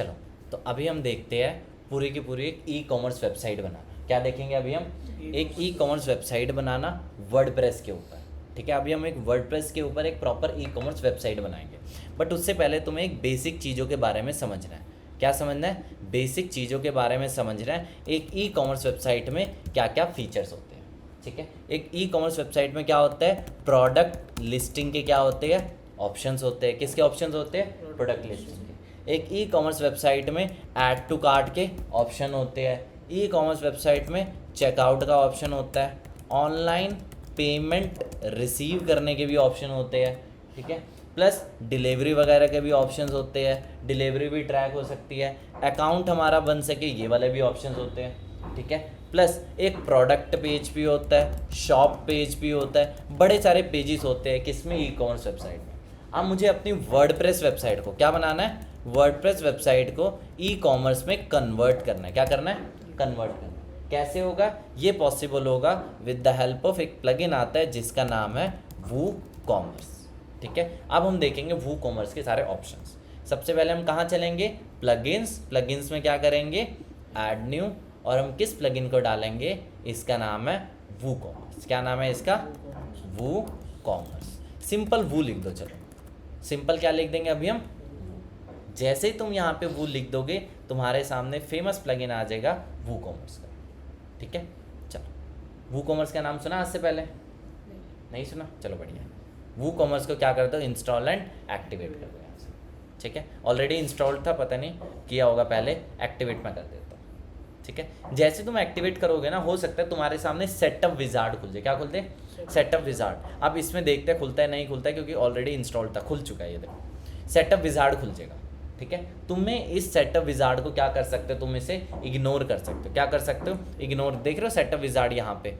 चलो, तो अभी हम देखते हैं पूरी की पूरी एक ई कॉमर्स वेबसाइट बनाना। क्या देखेंगे अभी हम? एक ई कॉमर्स वेबसाइट बनाना वर्डप्रेस के ऊपर। ठीक है, अभी हम एक वर्डप्रेस के ऊपर एक प्रॉपर ई कॉमर्स वेबसाइट बनाएंगे। बट उससे पहले तुम्हें एक बेसिक चीज़ों के बारे में समझना है। क्या समझना है? बेसिक चीज़ों के बारे में समझना है। एक ई कॉमर्स वेबसाइट में क्या क्या फीचर्स होते हैं। ठीक है, एक ई कॉमर्स वेबसाइट में क्या होता है? प्रोडक्ट लिस्टिंग के क्या होते हैं? ऑप्शंस होते हैं। किसके ऑप्शंस होते हैं? प्रोडक्ट लिस्टिंग के। एक ई कॉमर्स वेबसाइट में ऐड टू कार्ट के ऑप्शन होते हैं। ई कॉमर्स वेबसाइट में चेकआउट का ऑप्शन होता है। ऑनलाइन पेमेंट रिसीव करने के भी ऑप्शन होते हैं। ठीक है, प्लस डिलीवरी वगैरह के भी ऑप्शंस होते हैं। डिलीवरी भी ट्रैक हो सकती है। अकाउंट हमारा बन सके ये वाले भी ऑप्शंस होते हैं। ठीक है, प्लस एक प्रोडक्ट पेज भी होता है, शॉप पेज भी होता है, बड़े सारे पेजेस होते हैं किसमें? ई कॉमर्स वेबसाइट में। अब मुझे अपनी वर्डप्रेस वेबसाइट को क्या बनाना है? वर्डप्रेस वेबसाइट को ई कॉमर्स में कन्वर्ट करना है। क्या करना है? कन्वर्ट करना है। कैसे होगा? ये पॉसिबल होगा विद द हेल्प ऑफ एक प्लगइन आता है जिसका नाम है वू कॉमर्स। ठीक है, अब हम देखेंगे वू कॉमर्स के सारे ऑप्शंस। सबसे पहले हम कहाँ चलेंगे? प्लगइन्स। प्लगइन्स में क्या करेंगे? ऐड न्यू, और हम किस प्लगइन को डालेंगे? इसका नाम है वू कॉमर्स। क्या नाम है इसका? वू कॉमर्स। सिंपल वू लिख दो। चलो, सिंपल क्या लिख देंगे अभी हम? जैसे ही तुम यहाँ पे वू लिख दोगे तुम्हारे सामने फेमस प्लगइन आ जाएगा वू कॉमर्स का। ठीक है, चलो, वू कॉमर्स का नाम सुना आज से पहले? नहीं सुना? चलो बढ़िया। वू कॉमर्स को क्या कर दो? इंस्टॉल एंड एक्टिवेट कर दो यहाँ से। ठीक है, ऑलरेडी इंस्टॉल्ड था, पता नहीं किया होगा पहले, एक्टिवेट मैं कर देता हूँ। ठीक है, जैसे तुम एक्टिवेट करोगे ना, हो सकता है तुम्हारे सामने सेटअप विजार्ड खुल जाए। क्या खुलते? Setup wizard. अब इसमें देखते हैं खुलता है नहीं खुलता है, क्योंकि ऑलरेडी इंस्टॉल्ड था, खुल चुका है। ये देखो सेटअप विजार्ड खुल जाएगा। ठीक है, तुम्हें इस सेटअप विजार्ड को क्या कर सकते हो? तुम इसे इग्नोर कर सकते हो। क्या कर सकते हो? इग्नोर। देख रहे हो सेटअप विजार्ड यहाँ पे?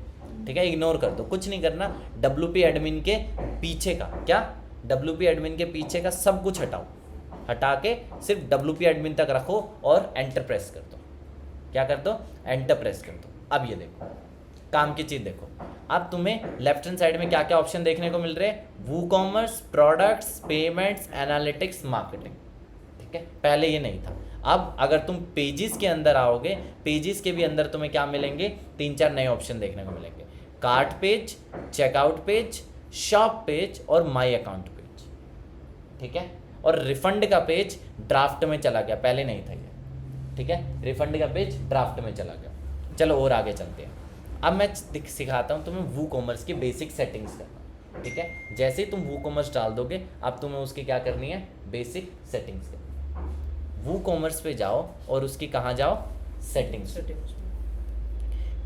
ठीक है, इग्नोर कर दो, कुछ नहीं करना। WP एडमिन के पीछे का क्या? WP एडमिन के पीछे का सब कुछ हटाओ, हटा के सिर्फ WP एडमिन तक रखो और एंटर प्रेस कर दो। क्या कर दो? एंटर प्रेस कर दो। अब ये देखो काम की चीज़ देखो। अब तुम्हें लेफ्ट हैंड साइड में क्या क्या ऑप्शन देखने को मिल रहे हैं? WooCommerce, products, payments, analytics, marketing. ठीक है, पहले ये नहीं था। अब अगर तुम पेजेस के अंदर आओगे, पेजेस के भी अंदर तुम्हें क्या मिलेंगे? 3-4 नए ऑप्शन देखने को मिलेंगे। Cart page, checkout page, shop page और माई अकाउंट पेज। ठीक है, और रिफंड का पेज ड्राफ्ट में चला गया, पहले नहीं था ये। ठीक है, रिफंड का पेज ड्राफ्ट में चला गया। चलो और आगे चलते हैं। अब मैं सिखाता हूँ तुम्हें वू कॉमर्स की बेसिक सेटिंग्स करना। ठीक है, जैसे ही तुम वू कॉमर्स डाल दोगे, अब तुम्हें उसकी क्या करनी है? बेसिक सेटिंग्स करनी। वू कॉमर्स पे जाओ और उसकी कहाँ जाओ? सेटिंग्स।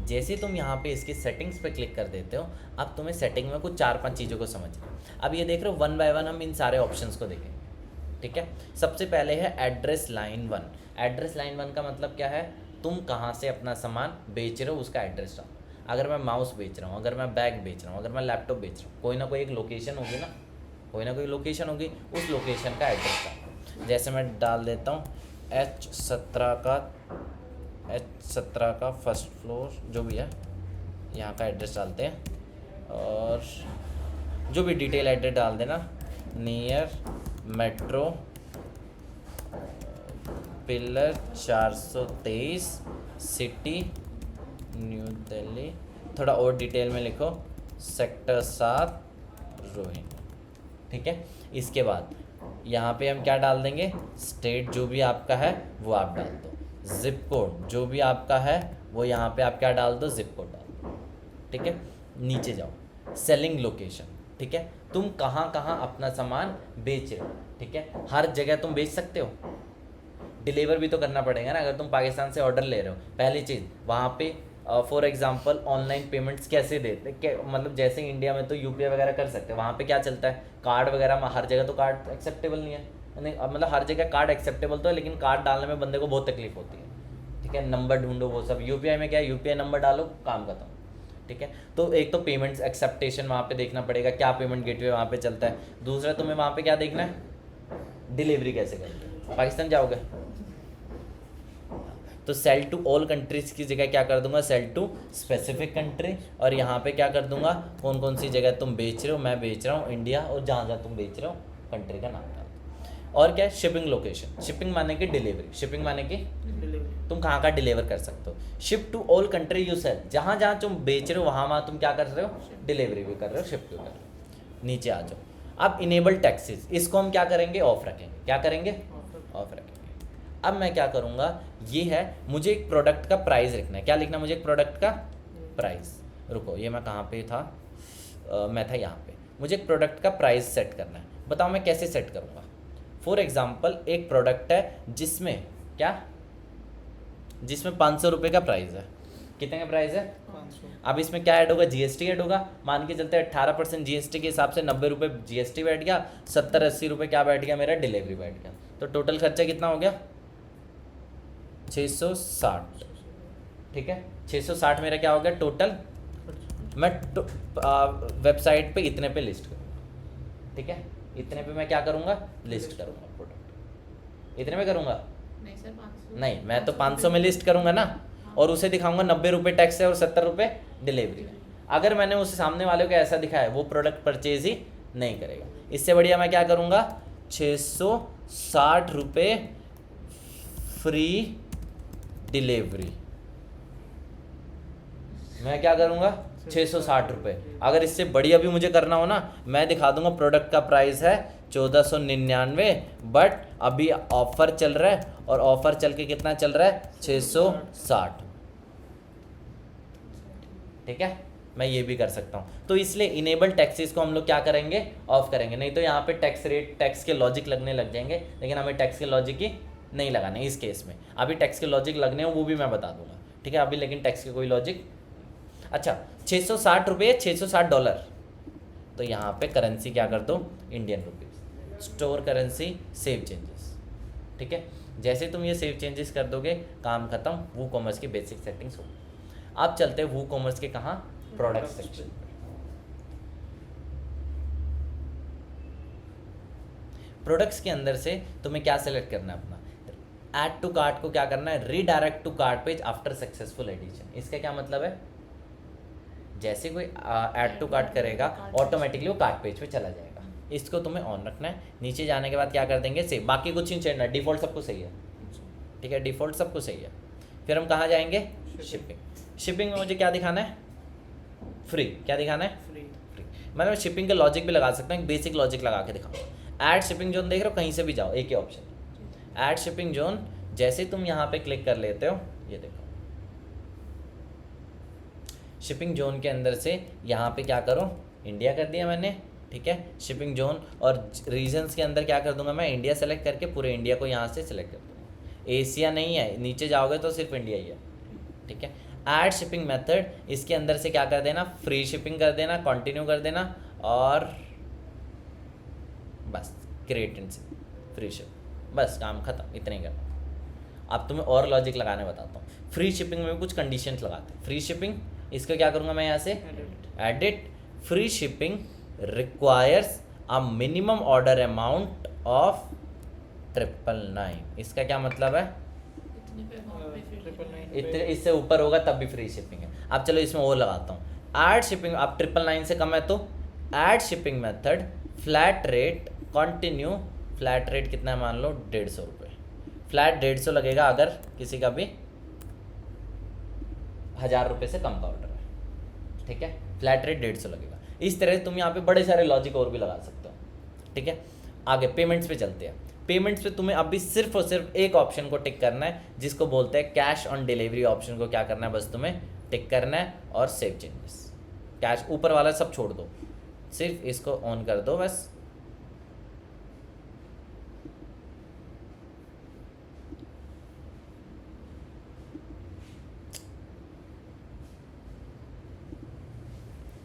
जैसे ही तुम यहाँ पे इसकी सेटिंग्स पे क्लिक कर देते हो, अब तुम्हें सेटिंग में कुछ 4-5 चीज़ों को समझना है। अब ये देख रहे हो, 1 बाय 1 हम इन सारे ऑप्शंस को देखेंगे। ठीक है, सबसे पहले है एड्रेस लाइन 1। एड्रेस लाइन 1 का मतलब क्या है? तुम कहाँ से अपना सामान बेच रहे हो उसका एड्रेस डालो। अगर मैं माउस बेच रहा हूँ, अगर मैं बैग बेच रहा हूँ, अगर मैं लैपटॉप बेच रहा हूँ, कोई ना कोई एक लोकेशन होगी ना, कोई ना कोई लोकेशन होगी, उस लोकेशन का एड्रेस डालो। जैसे मैं डाल देता हूँ H17 का फर्स्ट फ्लोर, जो भी है यहाँ का एड्रेस डालते हैं, और जो भी डिटेल एड्रेस डाल देना। Near metro pillar 423 city new Delhi. थोड़ा और डिटेल में लिखो, सेक्टर 7 रोहिणी। ठीक है, इसके बाद यहाँ पे हम क्या डाल देंगे? स्टेट जो भी आपका है वो आप डाल दो। जिप कोड जो भी आपका है वो यहाँ पे आप क्या डाल दो? जिप कोड डाल दो। ठीक है, नीचे जाओ, सेलिंग लोकेशन। ठीक है, तुम कहाँ कहाँ अपना सामान बेच रहे हो। ठीक है, हर जगह तुम बेच सकते हो, डिलीवर भी तो करना पड़ेगा ना। अगर तुम पाकिस्तान से ऑर्डर ले रहे हो, पहली चीज़ वहाँ पे फॉर एग्जांपल ऑनलाइन पेमेंट्स कैसे देते? मतलब जैसे इंडिया में तो UPI वगैरह कर सकते हैं, वहाँ पे क्या चलता है? कार्ड वगैरह में हर जगह तो कार्ड एक्सेप्टेबल नहीं है। नहीं, मतलब हर जगह कार्ड एक्सेप्टेबल तो है, लेकिन कार्ड डालने में बंदे को बहुत तकलीफ होती है। ठीक है, नंबर ढूंढो वो सब। UPI में क्या है? UPI नंबर डालो, काम खत्म। ठीक है, तो एक तो पेमेंट्स एक्सेप्टेशन वहाँ पे देखना पड़ेगा, क्या पेमेंट गेटवे वहाँ पे चलता है। दूसरा तुम्हें वहाँ पे क्या देखना है? डिलीवरी कैसे करते हैं। पाकिस्तान जाओगे तो सेल टू ऑल कंट्रीज़ की जगह क्या कर दूंगा? Sell to specific country. और यहाँ पे क्या कर दूंगा? कौन कौन सी जगह तुम बेच रहे हो, मैं बेच रहा हूँ इंडिया, और जहाँ जहाँ तुम बेच रहे हो कंट्री का नाम डाल दो। और क्या है, शिपिंग लोकेशन, शिपिंग माने की डिलीवरी, शिपिंग माने की तुम कहाँ का डिलीवर कर सकते हो। Ship to all country you sell, जहाँ जहाँ तुम बेच रहे हो वहाँ वहाँ तुम क्या कर रहे हो, डिलीवरी भी कर रहे हो, शिप भी कर रहे हो। नीचे आ जाओ। अब इनेबल टैक्सेस, इसको हम क्या करेंगे, ऑफ रखेंगे। क्या करेंगे, ऑफ रखेंगे। अब मैं क्या करूँगा, ये है मुझे एक प्रोडक्ट का प्राइस लिखना है। क्या लिखना है मुझे, एक प्रोडक्ट का प्राइस। रुको, ये मैं कहाँ पे था, मैं था यहाँ पे। मुझे एक प्रोडक्ट का प्राइस सेट करना है। बताओ मैं कैसे सेट करूँगा। फॉर एग्जाम्पल एक प्रोडक्ट है जिसमें क्या, जिसमें 500 रुपये का प्राइस है। कितने का प्राइस है, 500। अब इसमें क्या ऐड होगा, जीएसटी ऐड होगा। मान के चलते हैं 18% जीएसटी के हिसाब से 90 रुपये जीएसटी बैठ गया, 70-80 रुपये क्या बैठ गया, मेरा डिलीवरी बैठ गया। तो टोटल खर्चा कितना हो गया, 660। ठीक है, 660 मेरा क्या हो गया टोटल। मैं वेबसाइट पे इतने पे लिस्ट करूँगा। ठीक है, इतने पे मैं क्या करूँगा, लिस्ट करूँगा प्रोडक्ट। इतने में करूँगा, नहीं सर 500 नहीं, मैं तो 500 में लिस्ट करूँगा ना, और उसे दिखाऊंगा 90 रुपये टैक्स है और 70 रुपये डिलीवरी है। अगर मैंने उस सामने वाले को ऐसा दिखाया, वो प्रोडक्ट परचेज ही नहीं करेगा। इससे बढ़िया मैं क्या करूँगा, 660 रुपये फ्री डिलीवरी। मैं क्या करूँगा, 660 रुपये। अगर इससे बढ़िया भी मुझे करना हो ना, मैं दिखा दूंगा प्रोडक्ट का प्राइस है 1499, बट अभी ऑफर चल रहा है, और ऑफर चल के कितना चल रहा है, 660। ठीक है, मैं ये भी कर सकता हूँ। तो इसलिए इनेबल टैक्सेस को हम लोग क्या करेंगे, ऑफ करेंगे। नहीं तो यहाँ पे टैक्स रेट, टैक्स के लॉजिक लगने लग जाएंगे, लेकिन हमें टैक्स के लॉजिक ही नहीं लगाने इस केस में। अभी टैक्स के लॉजिक लगने हो वो भी मैं बता दूंगा। ठीक है, अभी लेकिन टैक्स के कोई लॉजिक। अच्छा, 660 रुपये, $660। तो यहाँ पे करेंसी क्या कर दो, Indian rupees. Store currency, save changes. ठीक है, जैसे तुम ये सेव चेंजेस कर दोगे, काम खत्म। वो कॉमर्स की बेसिक सेटिंग्स हो। अब चलते हैं वो कॉमर्स के कहाँ, प्रोडक्ट सेक्शन। प्रोडक्ट्स के अंदर से तुम्हें क्या सेलेक्ट करना है अपना, ऐड टू कार्ट को क्या करना है, redirect to cart page after successful addition. इसका क्या मतलब है, जैसे कोई ऐड टू कार्ट करेगा ऑटोमेटिकली वो कार्ट पेज पे चला जाएगा। इसको तुम्हें ऑन रखना है। नीचे जाने के बाद क्या कर देंगे, सेव। बाकी कुछ नहीं छेड़ना, डिफ़ॉल्ट सबको सही है। ठीक है, डिफ़ॉल्ट सबको सही है। फिर हम कहाँ जाएंगे, शिपिंग। शिपिंग में मुझे क्या दिखाना है, फ्री। क्या दिखाना है, फ्री। मैं शिपिंग का लॉजिक भी लगा सकता हूँ, एक बेसिक लॉजिक लगा के दिखाऊंगा। ऐड शिपिंग जोन देख रहे हो, कहीं से भी जाओ, एक ही ऑप्शन, ऐड शिपिंग जोन। जैसे तुम यहाँ पे क्लिक कर लेते हो, ये देखो शिपिंग जोन के अंदर से यहाँ पे क्या करो, इंडिया कर दिया मैंने। ठीक है, शिपिंग जोन और रीजन्स के अंदर क्या कर दूंगा मैं, इंडिया सेलेक्ट करके पूरे इंडिया को यहाँ से सिलेक्ट कर दूँगा। एशिया नहीं है, नीचे जाओगे तो सिर्फ इंडिया ही है। ठीक है, ऐड शिपिंग मेथड, इसके अंदर से क्या कर देना, फ्री शिपिंग कर देना, कंटिन्यू कर देना, और बस क्रिएट एंड फ्री शिप, बस काम खत्म। इतना ही करना। अब तुम्हें और लॉजिक लगाने बताता हूँ। फ्री शिपिंग में कुछ कंडीशंस लगाते हैं। फ्री शिपिंग, इसका क्या करूँगा मैं यहाँ से, edit. Free shipping requires a minimum order amount of 999। इसका क्या मतलब है, इतने इससे ऊपर होगा तब भी फ्री शिपिंग है। अब चलो इसमें और लगाता हूँ, ऐड शिपिंग। अब 999 से कम है तो add shipping method, flat rate, continue. Flat rate कितना है, मान लो 150 रुपये। फ्लैट 150 लगेगा अगर किसी का भी 1000 रुपये से कम का ऑर्डर है। ठीक है, फ्लैट रेट 150 लगेगा। इस तरह तुम यहाँ पे बड़े सारे लॉजिक और भी लगा सकते हो। ठीक है, आगे पेमेंट्स पे चलते हैं। पेमेंट्स पे तुम्हें अभी सिर्फ और सिर्फ एक ऑप्शन को टिक करना है, जिसको बोलते हैं कैश ऑन डिलीवरी ऑप्शन को क्या करना है, बस तुम्हें टिक करना है और सेव चेंजेस। कैश ऊपर वाला सब छोड़ दो, सिर्फ इसको ऑन कर दो बस।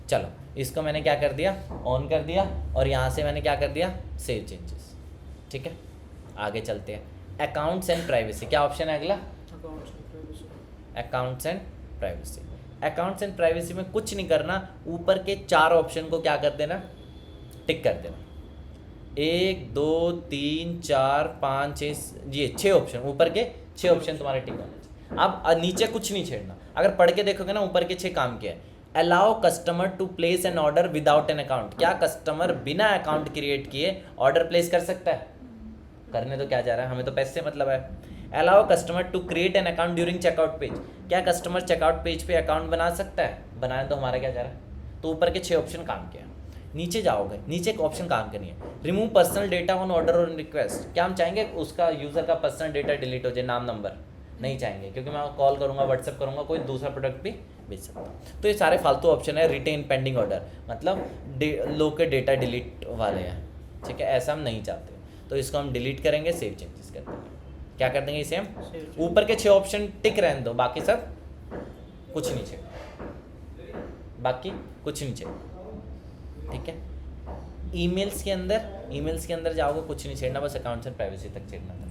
चलो, इसको मैंने क्या कर दिया, ऑन कर दिया, और यहाँ से मैंने क्या कर दिया, सेव चेंजेस। ठीक है, आगे चलते हैं। अकाउंट्स एंड प्राइवेसी, क्या ऑप्शन है अगला, accounts and privacy. Accounts and privacy में कुछ नहीं करना, ऊपर के 4 ऑप्शन को क्या कर देना, टिक कर देना। 1 2 3 4 5 6, ये 6 ऑप्शन, ऊपर के 6 ऑप्शन तुम्हारे टिक होने चाहिए। अब नीचे कुछ नहीं छेड़ना। अगर पढ़ के देखोगे ना, ऊपर के 6 काम किया है। Allow customer to place an order without an account. क्या कस्टमर बिना अकाउंट क्रिएट किए ऑर्डर प्लेस कर सकता है, करने तो क्या जा रहा है, हमें तो पैसे से मतलब है। Allow customer to create an account during checkout page, क्या कस्टमर चेकआउट पेज पे अकाउंट बना सकता है, बनाए तो हमारा क्या जा रहा है। तो ऊपर के 6 ऑप्शन काम किया, नीचे जाओगे, नीचे एक ऑप्शन काम करनी है, remove personal data on order और रिक्वेस्ट। क्या हम चाहेंगे उसका यूज़र का पर्सनल डेटा डिलीट हो जाए, नाम नंबर नहीं चाहेंगे, क्योंकि मैं कॉल करूँगा, व्हाट्सएप करूँगा, कोई दूसरा प्रोडक्ट भी बेच सकता हूँ। तो ये सारे फालतू ऑप्शन है। रिटेन पेंडिंग ऑर्डर मतलब लोग के डेटा डिलीट वाले हैं, ठीक है, ऐसा हम नहीं चाहते। तो इसको हम डिलीट करेंगे, सेव चेंजेस कर देंगे। क्या कर देंगे इसे हम, ऊपर के 6 ऑप्शन टिक रहने दो, बाकी सब कुछ नहीं चाहिए, बाकी कुछ नहीं चाहिए, ठीक है। ईमेल्स के अंदर जाओगे, कुछ नहीं छेड़ना, बस अकाउंट्स एंड प्राइवेसी तक छेड़ना था,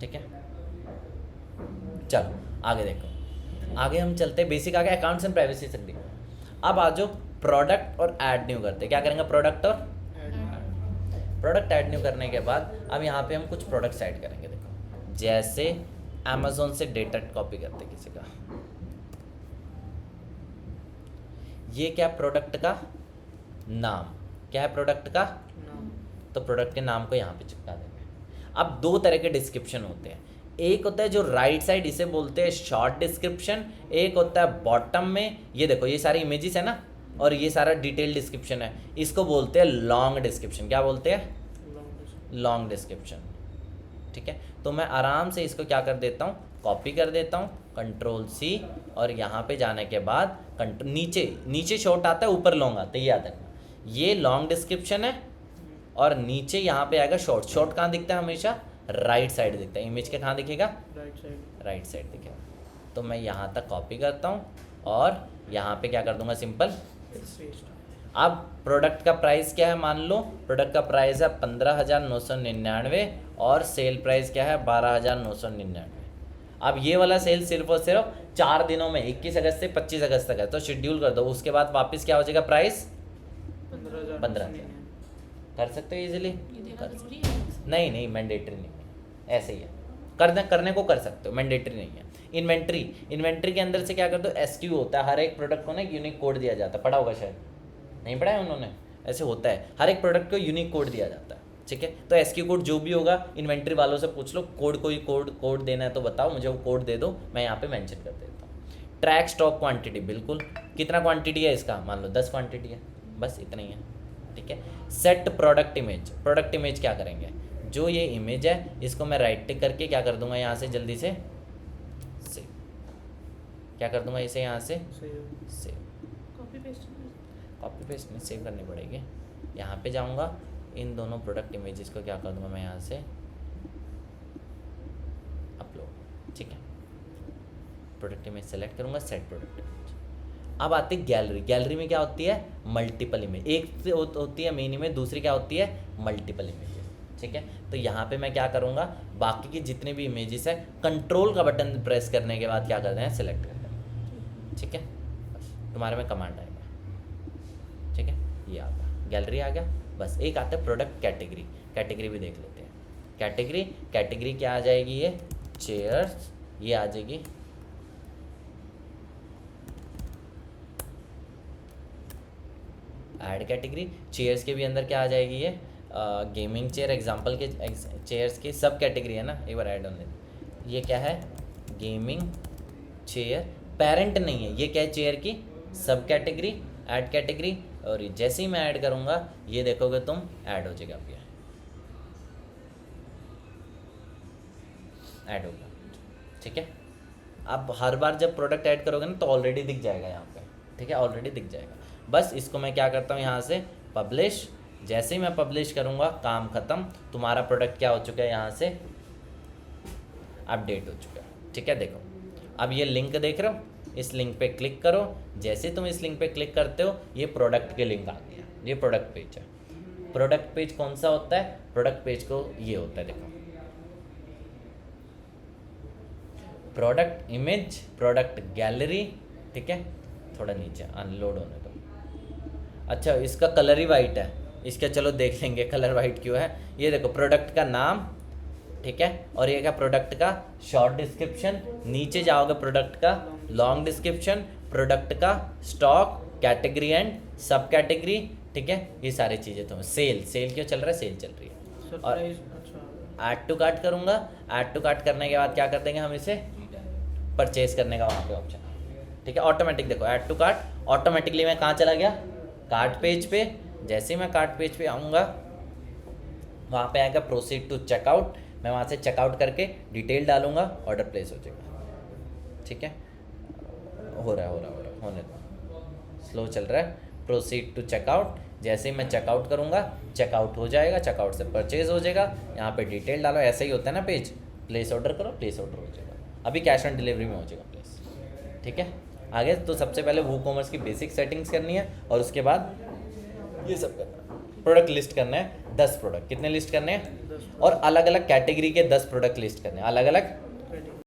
ठीक है। चलो आगे देखो, आगे हम चलते हैं, बेसिक आ गया, अकाउंट्स एंड प्राइवेसी तक देखो। अब आ जाओ प्रोडक्ट और ऐड न्यू करते, क्या करेंगे, प्रोडक्ट ऐड न्यू करने के बाद अब यहाँ पे हम कुछ प्रोडक्ट्स ऐड करेंगे। देखो जैसे अमेजोन से डेटा कॉपी करते किसी का, ये क्या प्रोडक्ट का नाम, क्या है प्रोडक्ट का नाम, तो प्रोडक्ट के नाम को यहाँ पे चिपका देंगे। अब 2 तरह के डिस्क्रिप्शन होते हैं, एक होता है जो राइट साइड, इसे बोलते हैं शॉर्ट डिस्क्रिप्शन, एक होता है बॉटम में, ये देखो ये सारे इमेजेस है ना, और ये सारा डिटेल डिस्क्रिप्शन है, इसको बोलते हैं लॉन्ग डिस्क्रिप्शन। क्या बोलते हैं, लॉन्ग डिस्क्रिप्शन, ठीक है। तो मैं आराम से इसको क्या कर देता हूँ, कॉपी कर देता हूँ, Ctrl+C, और यहाँ पे जाने के बाद नीचे शॉर्ट आता है, ऊपर लॉन्ग आता है, ये याद रखना, ये लॉन्ग डिस्क्रिप्शन है, और नीचे यहाँ पे आएगा शॉर्ट। शॉर्ट कहाँ दिखता है, हमेशा राइट साइड दिखता है, इमेज के कहाँ दिखेगा, राइट साइड दिखेगा। तो मैं यहाँ तक कॉपी करता हूँ और यहाँ पे क्या कर दूंगा, सिंपल। अब प्रोडक्ट का प्राइस क्या है, मान लो प्रोडक्ट का प्राइस है 15,999 और सेल प्राइस क्या है 12,999। अब ये वाला सेल सिर्फ और सिर्फ 4 दिनों में 21 अगस्त से 25 अगस्त तक है, तो शेड्यूल कर दो, उसके बाद वापस क्या हो जाएगा, प्राइस 15,000। कर सकते हो इजीली, नहीं मैंडेटरी नहीं है, ऐसे ही है, करने को कर सकते हो, मैंडेटरी नहीं है। इन्वेंट्री के अंदर से क्या कर दो, SKU होता है, हर एक प्रोडक्ट को ना एक यूनिक कोड दिया जाता है, पढ़ा होगा शायद, नहीं पढ़ा है उन्होंने, ऐसे होता है, हर एक प्रोडक्ट को यूनिक कोड दिया जाता है, ठीक है। तो SKU कोड जो भी होगा इन्वेंट्री वालों से पूछ लो, कोड देना है तो बताओ मुझे, वो कोड दे दो, मैं यहाँ पे मेंशन कर देता हूँ। ट्रैक स्टॉक क्वांटिटी, बिल्कुल कितना क्वांटिटी है इसका, मान लो 10 क्वांटिटी है, बस इतना ही है, ठीक है। सेट प्रोडक्ट इमेज क्या करेंगे, जो ये इमेज है इसको मैं राइट टिक करके क्या कर दूंगा, यहाँ से जल्दी से सेव, क्या कर दूंगा इसे यहाँ से सेव, कॉपी पेस्ट में सेव करनी पड़ेगी। यहाँ पे जाऊँगा, इन दोनों प्रोडक्ट इमेजेस को क्या कर दूंगा मैं यहाँ से अपलोड, ठीक है। प्रोडक्ट इमेज सेलेक्ट करूँगा, सेट प्रोडक्ट इमेज। अब आती है गैलरी में क्या होती है, मल्टीपल इमेज, एक से होती है मेन इमेज, दूसरी क्या होती है, मल्टीपल इमेजेस, ठीक है। तो यहाँ पे मैं क्या करूँगा, बाकी की जितने भी इमेजेस है कंट्रोल का बटन प्रेस करने के बाद क्या करते हैं, सेलेक्ट करते हैं, ठीक है। बस तुम्हारे में कमांड आएगा, ठीक है, ये आ गया, गैलरी आ गया। बस एक आता है प्रोडक्ट कैटेगरी भी देख लेते हैं। कैटेगरी क्या आ जाएगी, ये चेयर्स, ये आ जाएगी ऐड कैटेगरी। चेयर्स के भी अंदर क्या आ जाएगी, ये गेमिंग चेयर, एग्जांपल के चेयर्स की सब कैटेगरी है ना, एक बार ऐड ऑन दे। ये क्या है, गेमिंग चेयर, पेरेंट नहीं है, ये क्या है, चेयर की सब कैटेगरी, ऐड कैटेगरी, और जैसे ही मैं ऐड करूँगा ये देखोगे तुम ऐड हो जाएगा, अब ये ऐड होगा, ठीक है। अब हर बार जब प्रोडक्ट ऐड करोगे ना तो ऑलरेडी दिख जाएगा यहाँ पे, ठीक है, ऑलरेडी दिख जाएगा। बस इसको मैं क्या करता हूँ, यहाँ से पब्लिश, जैसे ही मैं पब्लिश करूँगा काम ख़त्म, तुम्हारा प्रोडक्ट क्या हो चुका है, यहाँ से अपडेट हो चुका है, ठीक है। देखो अब ये लिंक देख रहे हो, इस लिंक पे क्लिक करो, जैसे तुम इस लिंक पे क्लिक करते हो ये प्रोडक्ट के लिंक आ गया, ये प्रोडक्ट पेज है। प्रोडक्ट पेज कौन सा होता है, प्रोडक्ट पेज को ये होता है, देखो प्रोडक्ट इमेज, प्रोडक्ट गैलरी, ठीक है। थोड़ा नीचे अनलोड होने दो। अच्छा इसका कलर ही वाइट है, इसका चलो देख लेंगे कलर वाइट क्यों है। ये देखो प्रोडक्ट का नाम, ठीक है, और ये क्या प्रोडक्ट का शॉर्ट डिस्क्रिप्शन, नीचे जाओगे प्रोडक्ट का लॉन्ग डिस्क्रिप्शन, प्रोडक्ट का स्टॉक, कैटेगरी एंड सब कैटेगरी, ठीक है। ये सारी चीज़ें तो सेल क्यों चल रहा है, सेल चल रही है। और ऐड टू कार्ट करूँगा, ऐड टू कार्ट करने के बाद क्या कर देंगे हम इसे, परचेज करने का वहाँ पे ऑप्शन, ठीक है। ऑटोमेटिक देखो ऐड टू कार्ट, ऑटोमेटिकली मैं कहाँ चला गया, कार्ट पेज पे। जैसे ही मैं कार्ट पेज पे आऊँगा वहाँ पे आएगा प्रोसीड टू चेकआउट, मैं वहाँ से चेकआउट करके डिटेल डालूंगा, ऑर्डर प्लेस हो जाएगा, ठीक है। हो रहा है होने दो, स्लो चल रहा है। प्रोसीड टू चेकआउट, जैसे ही मैं चेकआउट करूँगा चेकआउट हो जाएगा, चेकआउट से परचेज हो जाएगा, यहाँ पे डिटेल डालो, ऐसे ही होता है ना पेज, प्लेस ऑर्डर करो, प्लेस ऑर्डर हो जाएगा, अभी कैश ऑन डिलीवरी में हो जाएगा प्लेस, ठीक है। आगे तो सबसे पहले वो कॉमर्स की बेसिक सेटिंग्स करनी है और उसके बाद ये सब करना है। प्रोडक्ट लिस्ट करना है 10 प्रोडक्ट, कितने लिस्ट करने हैं, और अलग अलग कैटेगरी के 10 प्रोडक्ट लिस्ट करने हैं, अलग अलग